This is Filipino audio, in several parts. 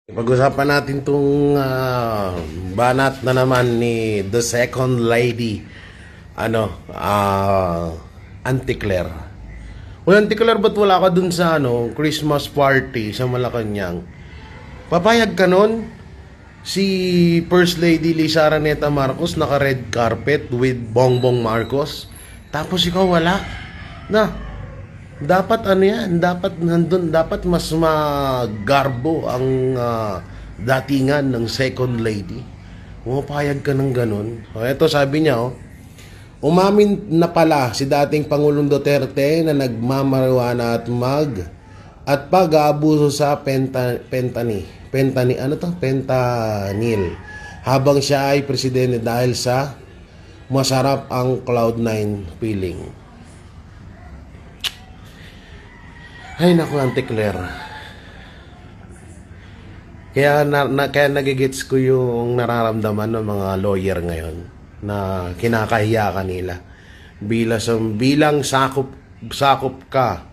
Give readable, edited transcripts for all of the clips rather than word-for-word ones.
Pag-usapan natin tong banat na naman ni the second lady, Auntie Claire. Well, Auntie Claire, ba't wala ka dun sa Christmas party sa Malacanang? Papayag ka nun? Si First Lady Lisa Araneta Marcos naka-red carpet with Bongbong Marcos. Tapos ikaw wala. Na, dapat yan, dapat nandun, dapat mas magarbo ang datingan ng second lady. Pumapayag ka ng ganun. Ito sabi niya, umamin na pala si dating Pangulong Duterte na nagmamarijuana at pag-aabuso sa fentanyl habang siya ay presidente dahil sa masarap ang Cloud9 feeling. Ay naku, Auntie Claire. Kaya nagigits ko yung nararamdaman ng mga lawyer ngayon na kinakahiya kanila bilang sakop ka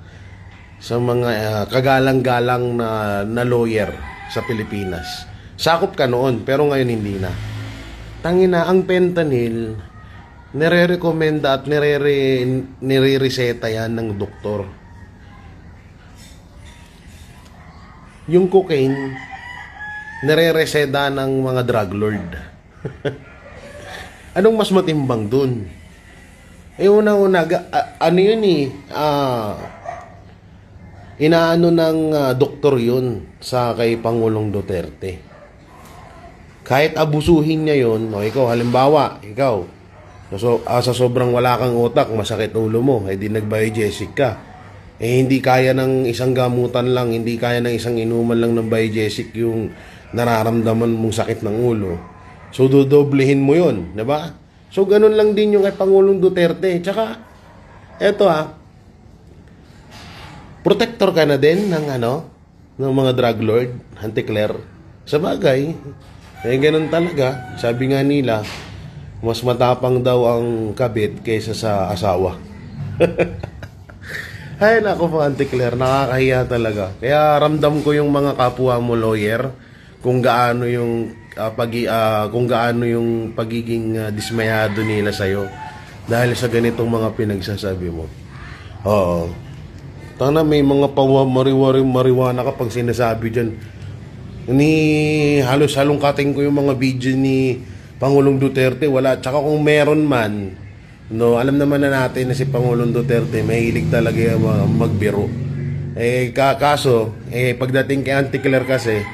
sa mga kagalang-galang na lawyer sa Pilipinas. Sakop ka noon pero ngayon hindi na. Tangina, ang fentanyl nire-recommenda at nire-reseta yan ng doktor. Yung cocaine, nire-reseda ng mga drug lord. Anong mas matimbang dun? Unang-una, inaano ng doktor yun sa kay Pangulong Duterte. Kahit abusuhin niya yun, ikaw, halimbawa, sa sobrang wala kang utak, masakit ulo mo, di nag-biogesic ka. Hindi kaya ng isang gamutan lang, hindi kaya ng isang inuman lang ng biogesic yung nararamdaman mong sakit ng ulo. So, dodoblehin mo yun, diba? So, ganun lang din yung kay Pangulong Duterte. Tsaka, eto protector ka na din ng mga drug lord, Auntie Claire. Sa bagay, ganun talaga. Sabi nga nila, mas matapang daw ang kabit kaysa sa asawa. Ay nako po, Auntie Claire, nakakahiya talaga. Kaya ramdam ko yung mga kapwa mo lawyer kung gaano yung pagiging dismayado nila sa iyo dahil sa ganitong mga pinagsasabi mo. Oo. Tana may mga marijuana kapag sinasabi diyan. Halos halongkating ko yung mga video ni Pangulong Duterte, wala. Tsaka kung meron man, alam naman na natin na si Pangulong Duterte mahilig talaga magbiro. Kaso, pagdating kay Auntie Claire kasi,